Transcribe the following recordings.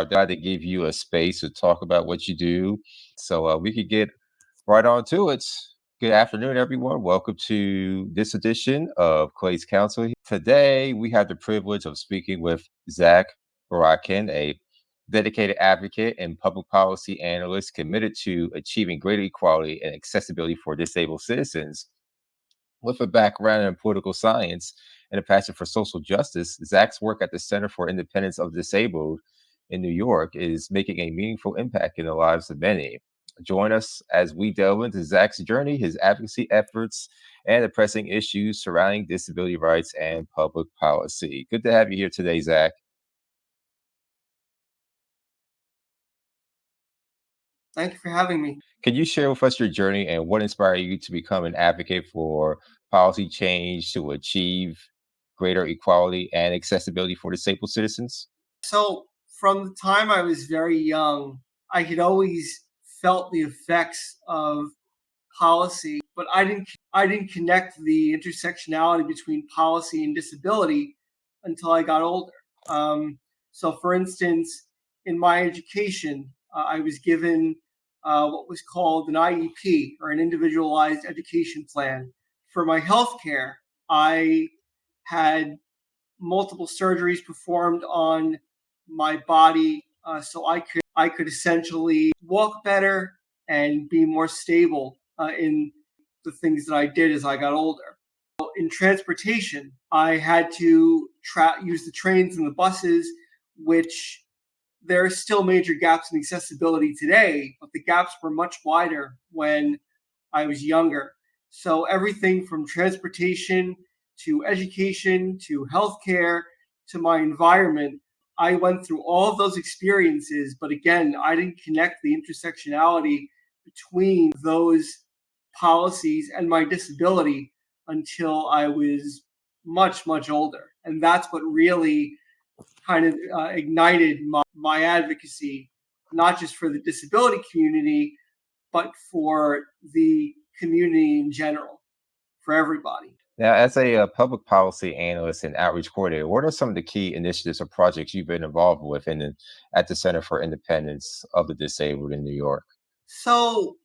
glad to give you a space to talk about what you do. So we could get right on to it. Good afternoon, everyone. Welcome to this edition of Clay's Counsel. Today, we have the privilege of speaking with Zach Borodkin, a dedicated advocate and public policy analyst committed to achieving greater equality and accessibility for disabled citizens. With a background in political science and a passion for social justice, Zach's work at the Center for Independence of the Disabled in New York is making a meaningful impact in the lives of many. Join us as we delve into Zach's journey, his advocacy efforts, and the pressing issues surrounding disability rights and public policy. Good to have you here today, Zach. Thank you for having me. Can you share with us your journey and what inspired you to become an advocate for policy change to achieve greater equality and accessibility for disabled citizens? So, from the time I was very young, I had always felt the effects of policy, but I didn't connect the intersectionality between policy and disability until I got older. So, for instance, in my education, I was given what was called an IEP, or an individualized education plan. For my healthcare, I had multiple surgeries performed on my body, so I could essentially walk better and be more stable in the things that I did as I got older. In transportation, I had to use the trains and the buses, which there are still major gaps in accessibility today, but the gaps were much wider when I was younger. So everything from transportation to education to healthcare to my environment, I went through all of those experiences, but again, I didn't connect the intersectionality between those policies and my disability until I was much, much older. And that's what really kind of ignited my advocacy, not just for the disability community, but for the community in general, for everybody. Now, as a public policy analyst and outreach coordinator, what are some of the key initiatives or projects you've been involved with at the Center for Independence of the Disabled in New York? So,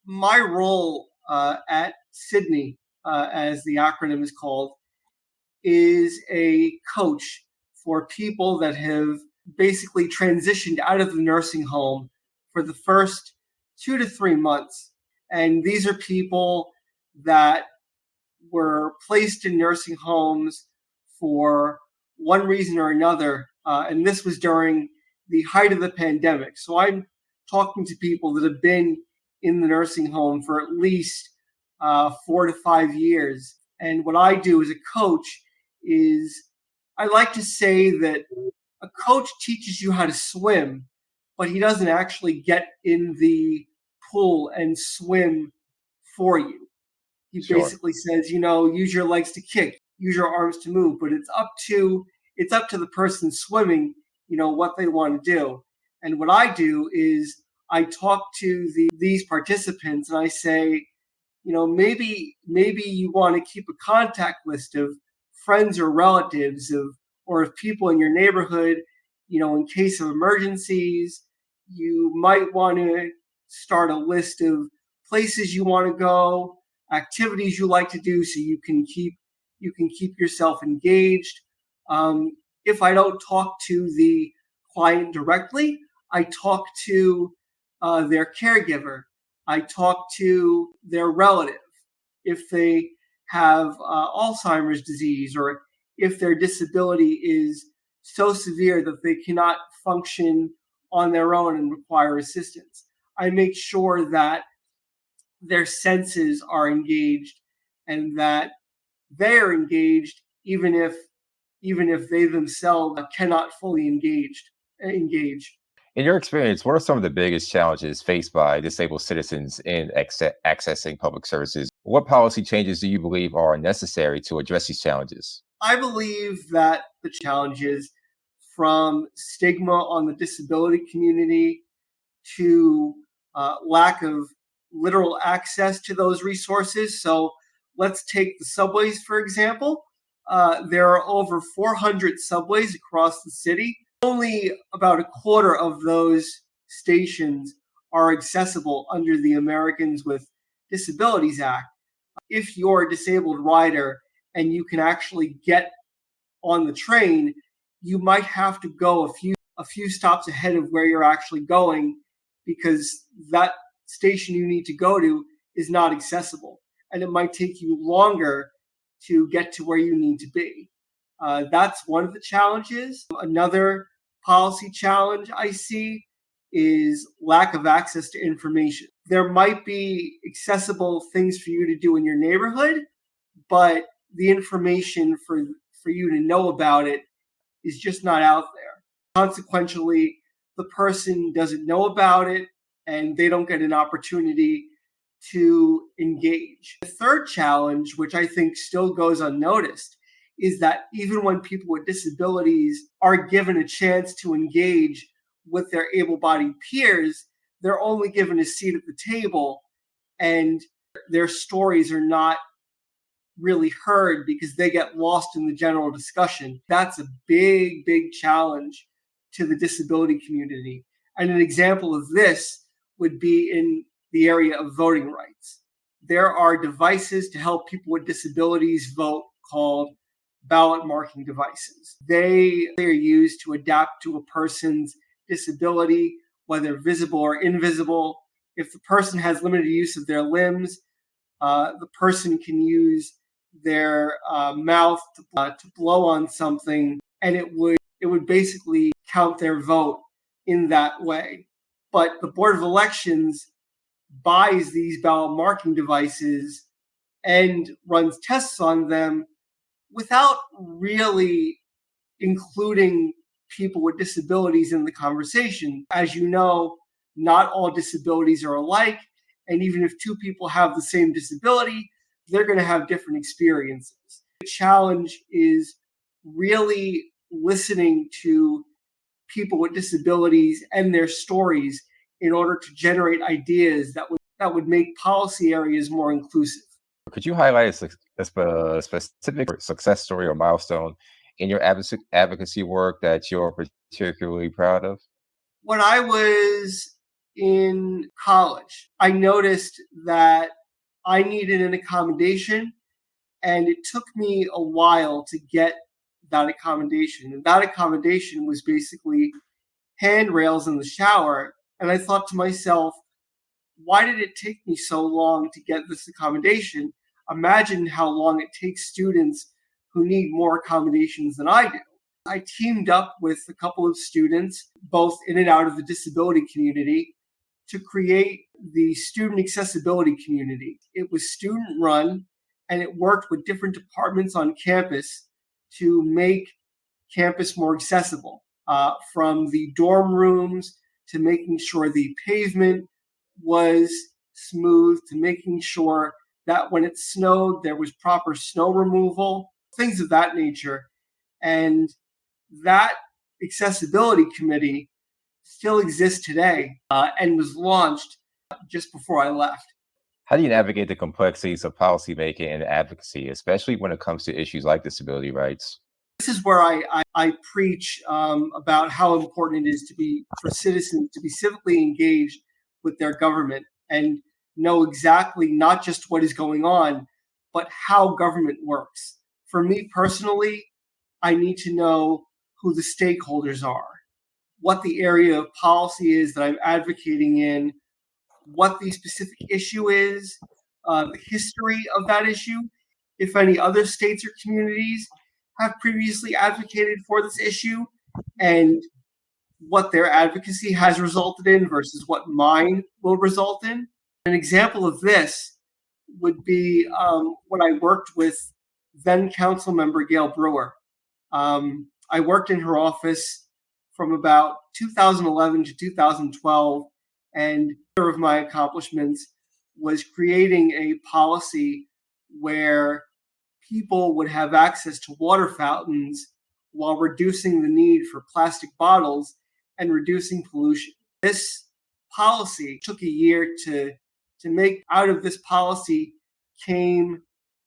my role at Sydney, as the acronym is called, is a coach for people that have basically transitioned out of the nursing home for the first 2 to 3 months. And these are people that were placed in nursing homes for one reason or another. And this was during the height of the pandemic. So I'm talking to people that have been in the nursing home for at least 4 to 5 years. And what I do as a coach is I like to say that a coach teaches you how to swim, but he doesn't actually get in the pool and swim for you. He Sure. basically says, use your legs to kick, use your arms to move, but it's up to the person swimming, what they want to do. And what I do is I talk to these participants and I say, maybe you want to keep a contact list of friends or relatives or of people in your neighborhood, in case of emergencies. You might want to start a list of places you want to go, activities you like to do, so you can keep yourself engaged. If I don't talk to the client directly, I talk to their caregiver. I talk to their relative. If they have Alzheimer's disease, or if their disability is so severe that they cannot function on their own and require assistance, I make sure that their senses are engaged and that they are engaged even if they themselves cannot fully engage. In your experience, what are some of the biggest challenges faced by disabled citizens in accessing public services? What policy changes do you believe are necessary to address these challenges? I believe that the challenges, from stigma on the disability community to lack of literal access to those resources. So let's take the subways, for example. There are over 400 subways across the city. Only about a quarter of those stations are accessible under the Americans with Disabilities Act. If you're a disabled rider and you can actually get on the train, you might have to go a few stops ahead of where you're actually going because that station you need to go to is not accessible, and it might take you longer to get to where you need to be. That's one of the challenges. Another policy challenge I see is lack of access to information. There might be accessible things for you to do in your neighborhood, but the information for you to know about it is just not out there. Consequently, the person doesn't know about it and they don't get an opportunity to engage. The third challenge, which I think still goes unnoticed, is that even when people with disabilities are given a chance to engage with their able-bodied peers, they're only given a seat at the table and their stories are not really heard because they get lost in the general discussion. That's a big, big challenge to the disability community. And an example of this would be in the area of voting rights. There are devices to help people with disabilities vote called ballot marking devices. They are used to adapt to a person's disability, whether visible or invisible. If the person has limited use of their limbs, the person can use their mouth to blow on something, and it would basically count their vote in that way. But the Board of Elections buys these ballot marking devices and runs tests on them without really including people with disabilities in the conversation. As you know, not all disabilities are alike, and even if two people have the same disability, they're going to have different experiences. The challenge is really listening to people with disabilities and their stories in order to generate ideas that would make policy areas more inclusive. Could you highlight a specific success story or milestone in your advocacy work that you're particularly proud of? When I was in college, I noticed that I needed an accommodation, and it took me a while to get that accommodation. And that accommodation was basically handrails in the shower. And I thought to myself, why did it take me so long to get this accommodation? Imagine how long it takes students who need more accommodations than I do. I teamed up with a couple of students, both in and out of the disability community, to create the student accessibility community. It was student run and it worked with different departments on campus to make campus more accessible, from the dorm rooms to making sure the pavement was smooth to making sure that when it snowed, there was proper snow removal, things of that nature. And that accessibility committee still exists today and was launched just before I left. How do you navigate the complexities of policymaking and advocacy, especially when it comes to issues like disability rights? This is where I preach about how important it is for citizens to be civically engaged with their government and know exactly not just what is going on, but how government works. For me personally, I need to know who the stakeholders are, what the area of policy is that I'm advocating in, what the specific issue is, the history of that issue, if any other states or communities have previously advocated for this issue, and what their advocacy has resulted in versus what mine will result in. An example of this would be when I worked with then council member Gail Brewer. I worked in her office from about 2011 to 2012, and one of my accomplishments was creating a policy where people would have access to water fountains while reducing the need for plastic bottles and reducing pollution. This policy took a year to make. Out of this policy came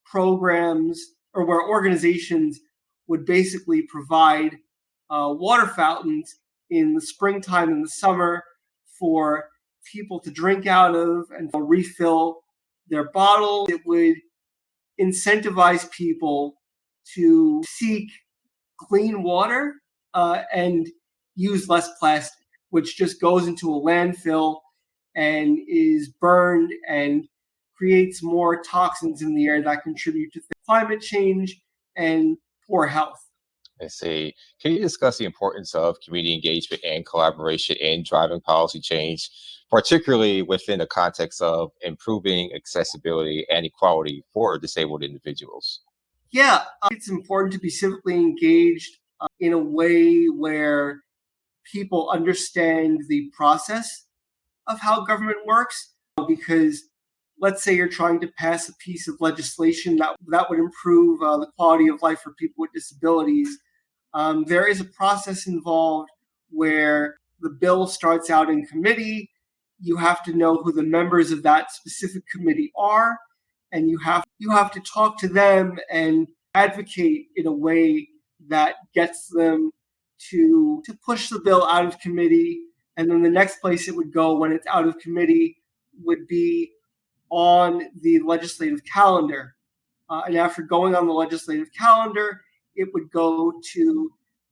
programs or where organizations would basically provide water fountains in the springtime and the summer for people to drink out of and refill their bottles. It would incentivize people to seek clean water and use less plastic, which just goes into a landfill and is burned and creates more toxins in the air that contribute to climate change and poor health. I see. Can you discuss the importance of community engagement and collaboration in driving policy change, particularly within the context of improving accessibility and equality for disabled individuals? Yeah, it's important to be civically engaged in a way where people understand the process of how government works. Because let's say you're trying to pass a piece of legislation that would improve the quality of life for people with disabilities. There is a process involved where the bill starts out in committee. You have to know who the members of that specific committee are, and you have to talk to them and advocate in a way that gets them to push the bill out of committee. And then the next place it would go when it's out of committee would be on the legislative calendar. And after going on the legislative calendar, it would go to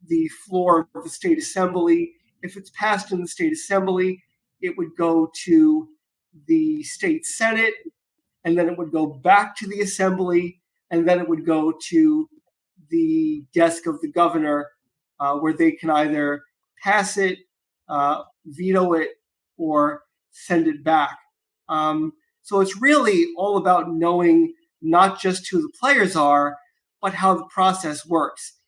the floor of the state assembly. If it's passed in the state assembly, it would go to the state senate, and then it would go back to the assembly, and then it would go to the desk of the governor, where they can either pass it, veto it, or send it back. So it's really all about knowing not just who the players are, but how the process works.